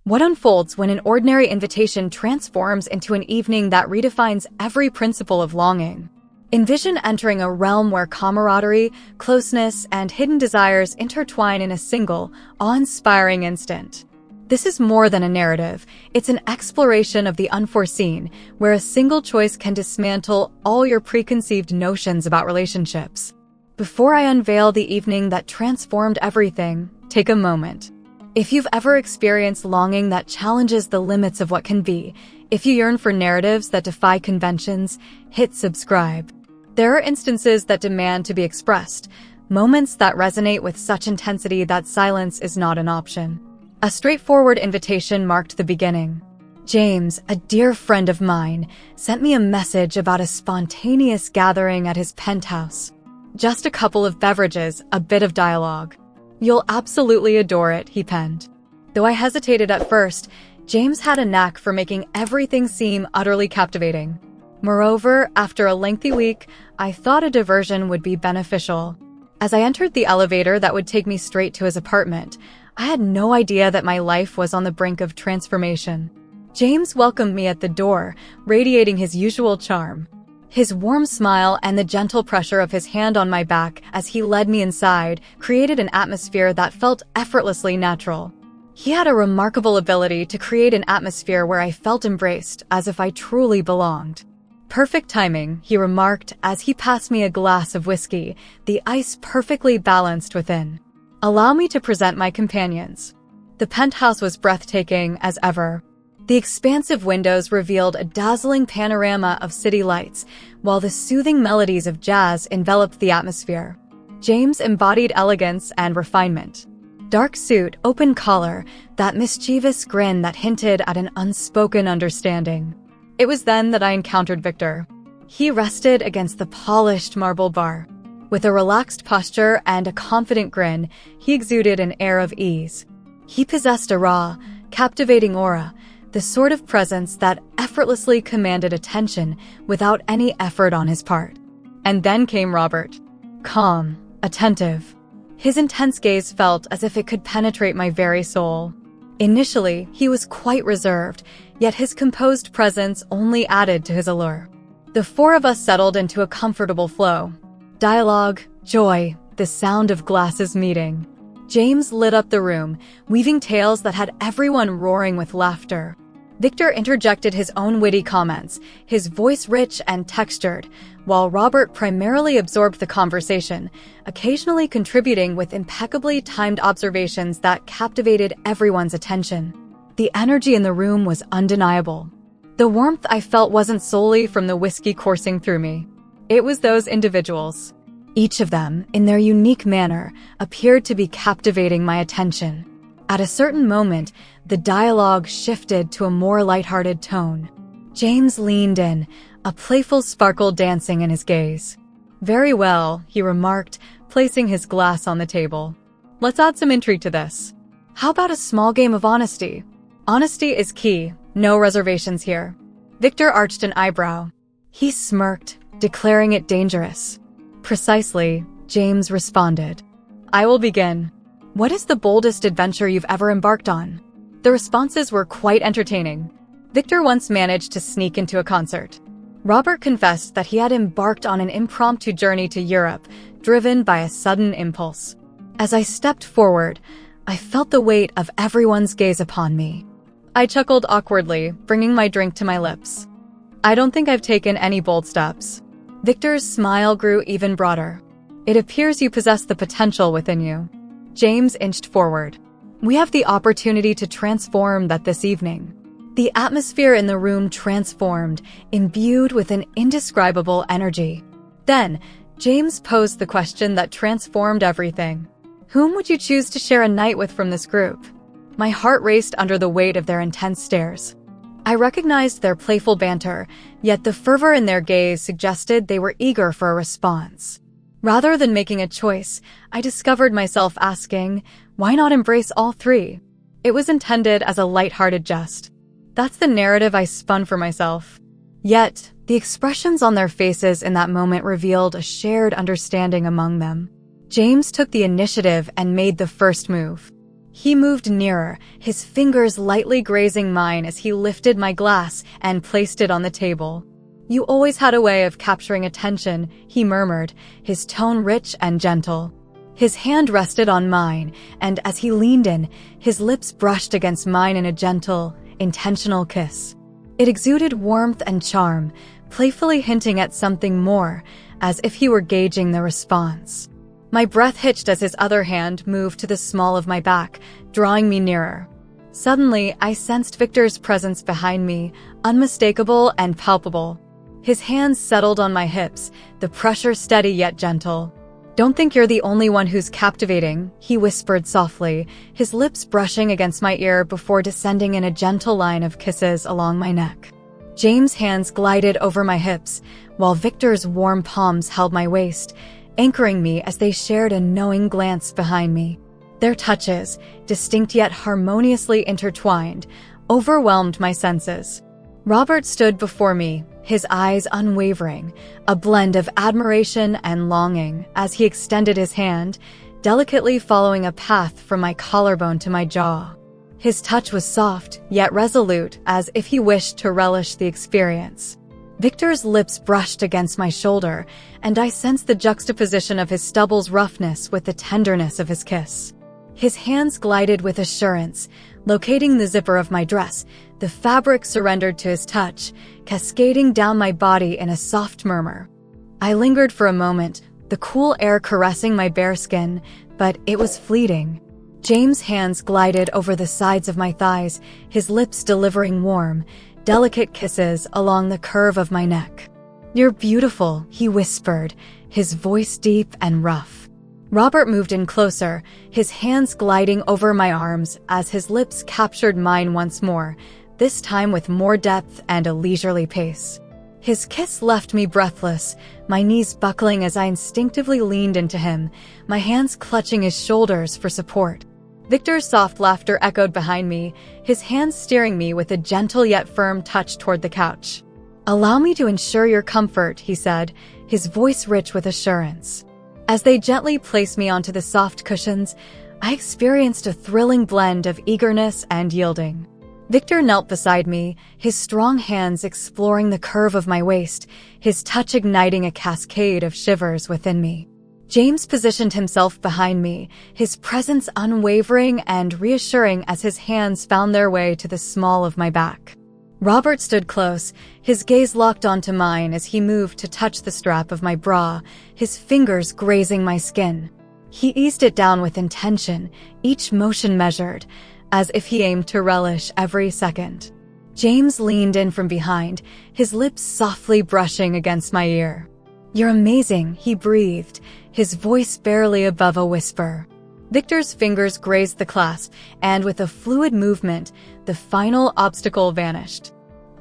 What unfolds when an ordinary invitation transforms into an evening that redefines every principle of longing? Envision entering a realm where camaraderie, closeness, and hidden desires intertwine in a single, awe-inspiring instant. This is more than a narrative. It's an exploration of the unforeseen, where a single choice can dismantle all your preconceived notions about relationships. Before I unveil the evening that transformed everything, take a moment. If you've ever experienced longing that challenges the limits of what can be, if you yearn for narratives that defy conventions, hit subscribe. There are instances that demand to be expressed, moments that resonate with such intensity that silence is not an option. A straightforward invitation marked the beginning. James, a dear friend of mine, sent me a message about a spontaneous gathering at his penthouse. Just a couple of beverages, a bit of dialogue. "You'll absolutely adore it," he penned. Though I hesitated at first, James had a knack for making everything seem utterly captivating. Moreover, after a lengthy week, I thought a diversion would be beneficial. As I entered the elevator that would take me straight to his apartment, I had no idea that my life was on the brink of transformation. James welcomed me at the door, radiating his usual charm. His warm smile and the gentle pressure of his hand on my back as he led me inside created an atmosphere that felt effortlessly natural. He had a remarkable ability to create an atmosphere where I felt embraced, as if I truly belonged. "Perfect timing," he remarked as he passed me a glass of whiskey, the ice perfectly balanced within. "Allow me to present my companions." The penthouse was breathtaking as ever. The expansive windows revealed a dazzling panorama of city lights, while the soothing melodies of jazz enveloped the atmosphere. James embodied elegance and refinement. Dark suit, open collar, that mischievous grin that hinted at an unspoken understanding. It was then that I encountered Victor. He rested against the polished marble bar. With a relaxed posture and a confident grin, he exuded an air of ease. He possessed a raw, captivating aura, the sort of presence that effortlessly commanded attention without any effort on his part. And then came Robert. Calm, attentive. His intense gaze felt as if it could penetrate my very soul. Initially, he was quite reserved, yet his composed presence only added to his allure. The four of us settled into a comfortable flow. Dialogue, joy, the sound of glasses meeting. James lit up the room, weaving tales that had everyone roaring with laughter. Victor interjected his own witty comments, his voice rich and textured, while Robert primarily absorbed the conversation, occasionally contributing with impeccably timed observations that captivated everyone's attention. The energy in the room was undeniable. The warmth I felt wasn't solely from the whiskey coursing through me. It was those individuals. Each of them, in their unique manner, appeared to be captivating my attention. At a certain moment, the dialogue shifted to a more lighthearted tone. James leaned in, a playful sparkle dancing in his gaze. "Very well," he remarked, placing his glass on the table. "Let's add some intrigue to this. How about a small game of honesty? Honesty is key, no reservations here." Victor arched an eyebrow. He smirked, declaring it dangerous. "Precisely," James responded. "I will begin. What is the boldest adventure you've ever embarked on?" The responses were quite entertaining. Victor once managed to sneak into a concert. Robert confessed that he had embarked on an impromptu journey to Europe, driven by a sudden impulse. As I stepped forward, I felt the weight of everyone's gaze upon me. I chuckled awkwardly, bringing my drink to my lips. "I don't think I've taken any bold steps." Victor's smile grew even broader. "It appears you possess the potential within you." James inched forward. "We have the opportunity to transform that this evening." The atmosphere in the room transformed, imbued with an indescribable energy. Then, James posed the question that transformed everything. "Whom would you choose to share a night with from this group?" My heart raced under the weight of their intense stares. I recognized their playful banter, yet the fervor in their gaze suggested they were eager for a response. Rather than making a choice, I discovered myself asking, why not embrace all three? It was intended as a lighthearted jest. That's the narrative I spun for myself. Yet, the expressions on their faces in that moment revealed a shared understanding among them. James took the initiative and made the first move. He moved nearer, his fingers lightly grazing mine as he lifted my glass and placed it on the table. "You always had a way of capturing attention," he murmured, his tone rich and gentle. His hand rested on mine, and as he leaned in, his lips brushed against mine in a gentle, intentional kiss. It exuded warmth and charm, playfully hinting at something more, as if he were gauging the response. My breath hitched as his other hand moved to the small of my back, drawing me nearer. Suddenly, I sensed Victor's presence behind me, unmistakable and palpable. His hands settled on my hips, the pressure steady yet gentle. "Don't think you're the only one who's captivating," he whispered softly, his lips brushing against my ear before descending in a gentle line of kisses along my neck. James' hands glided over my hips, while Victor's warm palms held my waist, anchoring me as they shared a knowing glance behind me. Their touches, distinct yet harmoniously intertwined, overwhelmed my senses. Robert stood before me, his eyes unwavering, a blend of admiration and longing as he extended his hand, delicately following a path from my collarbone to my jaw. His touch was soft, yet resolute, as if he wished to relish the experience. Victor's lips brushed against my shoulder, and I sensed the juxtaposition of his stubble's roughness with the tenderness of his kiss. His hands glided with assurance, locating the zipper of my dress. The fabric surrendered to his touch, cascading down my body in a soft murmur. I lingered for a moment, the cool air caressing my bare skin, but it was fleeting. James' hands glided over the sides of my thighs, his lips delivering warm, delicate kisses along the curve of my neck. "You're beautiful," he whispered, his voice deep and rough. Robert moved in closer, his hands gliding over my arms as his lips captured mine once more, this time with more depth and a leisurely pace. His kiss left me breathless, my knees buckling as I instinctively leaned into him, my hands clutching his shoulders for support. Victor's soft laughter echoed behind me, his hands steering me with a gentle yet firm touch toward the couch. "Allow me to ensure your comfort," he said, his voice rich with assurance. As they gently placed me onto the soft cushions, I experienced a thrilling blend of eagerness and yielding. Victor knelt beside me, his strong hands exploring the curve of my waist, his touch igniting a cascade of shivers within me. James positioned himself behind me, his presence unwavering and reassuring as his hands found their way to the small of my back. Robert stood close, his gaze locked onto mine as he moved to touch the strap of my bra, his fingers grazing my skin. He eased it down with intention, each motion measured, as if he aimed to relish every second. James leaned in from behind, his lips softly brushing against my ear. "You're amazing," he breathed, his voice barely above a whisper. Victor's fingers grazed the clasp, and with a fluid movement, the final obstacle vanished.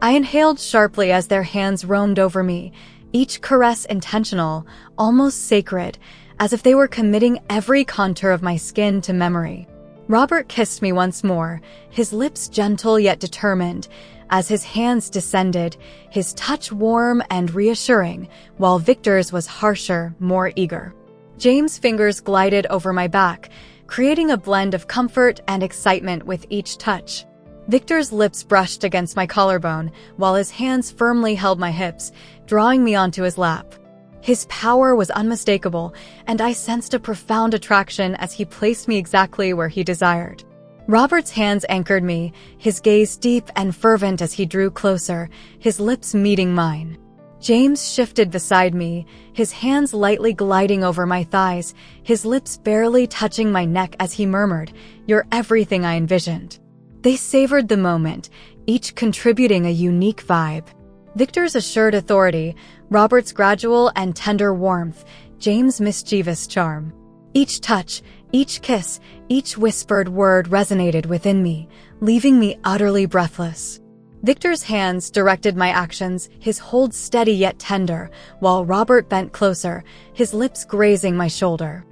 I inhaled sharply as their hands roamed over me, each caress intentional, almost sacred, as if they were committing every contour of my skin to memory. Robert kissed me once more, his lips gentle yet determined, as his hands descended, his touch warm and reassuring, while Victor's was harsher, more eager. James' fingers glided over my back, creating a blend of comfort and excitement with each touch. Victor's lips brushed against my collarbone, while his hands firmly held my hips, drawing me onto his lap. His power was unmistakable, and I sensed a profound attraction as he placed me exactly where he desired. Robert's hands anchored me, his gaze deep and fervent as he drew closer, his lips meeting mine. James shifted beside me, his hands lightly gliding over my thighs, his lips barely touching my neck as he murmured, "You're everything I envisioned." They savored the moment, each contributing a unique vibe. Victor's assured authority, Robert's gradual and tender warmth, James' mischievous charm. Each touch, each kiss, each whispered word resonated within me, leaving me utterly breathless. Victor's hands directed my actions, his hold steady yet tender, while Robert bent closer, his lips grazing my shoulder.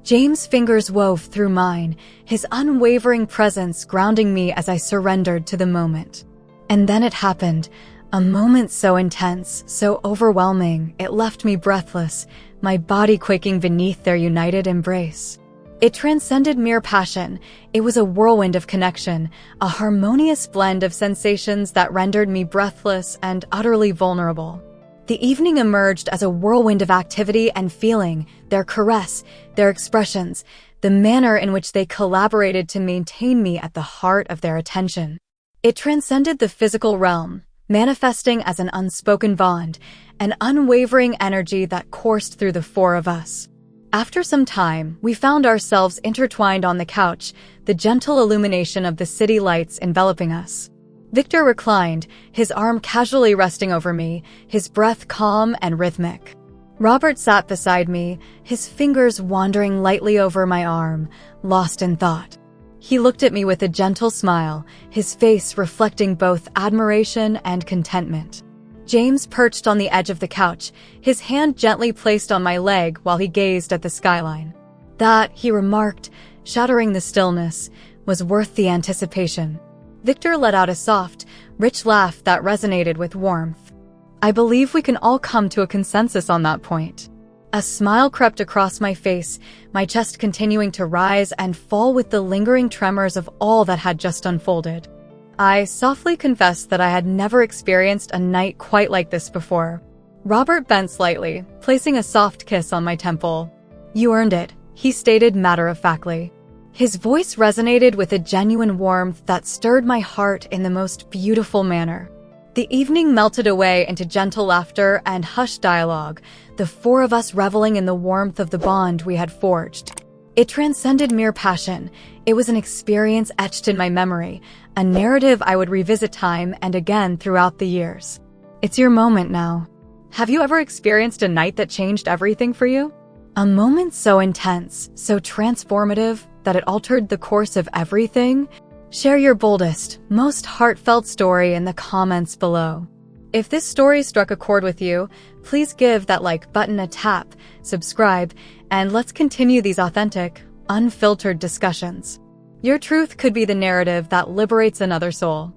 James' fingers wove through mine, his unwavering presence grounding me as I surrendered to the moment. And then it happened, a moment so intense, so overwhelming, it left me breathless, my body quaking beneath their united embrace. It transcended mere passion. It was a whirlwind of connection, a harmonious blend of sensations that rendered me breathless and utterly vulnerable. The evening emerged as a whirlwind of activity and feeling, their caress, their expressions, the manner in which they collaborated to maintain me at the heart of their attention. It transcended the physical realm, manifesting as an unspoken bond, an unwavering energy that coursed through the four of us. After some time, we found ourselves intertwined on the couch, the gentle illumination of the city lights enveloping us. Victor reclined, his arm casually resting over me, his breath calm and rhythmic. Robert sat beside me, his fingers wandering lightly over my arm, lost in thought. He looked at me with a gentle smile, his face reflecting both admiration and contentment. James perched on the edge of the couch, his hand gently placed on my leg while he gazed at the skyline. That, he remarked, shattering the stillness, was worth the anticipation. Victor let out a soft, rich laugh that resonated with warmth. I believe we can all come to a consensus on that point. A smile crept across my face, my chest continuing to rise and fall with the lingering tremors of all that had just unfolded. I softly confessed that I had never experienced a night quite like this before. Robert bent slightly, placing a soft kiss on my temple. "You earned it," he stated matter-of-factly. His voice resonated with a genuine warmth that stirred my heart in the most beautiful manner. The evening melted away into gentle laughter and hushed dialogue, the four of us reveling in the warmth of the bond we had forged. It transcended mere passion. It was an experience etched in my memory, a narrative I would revisit time and again throughout the years. It's your moment now. Have you ever experienced a night that changed everything for you? A moment so intense, so transformative, that it altered the course of everything? Share your boldest, most heartfelt story in the comments below. If this story struck a chord with you, please give that like button a tap, subscribe, and let's continue these authentic, unfiltered discussions. Your truth could be the narrative that liberates another soul.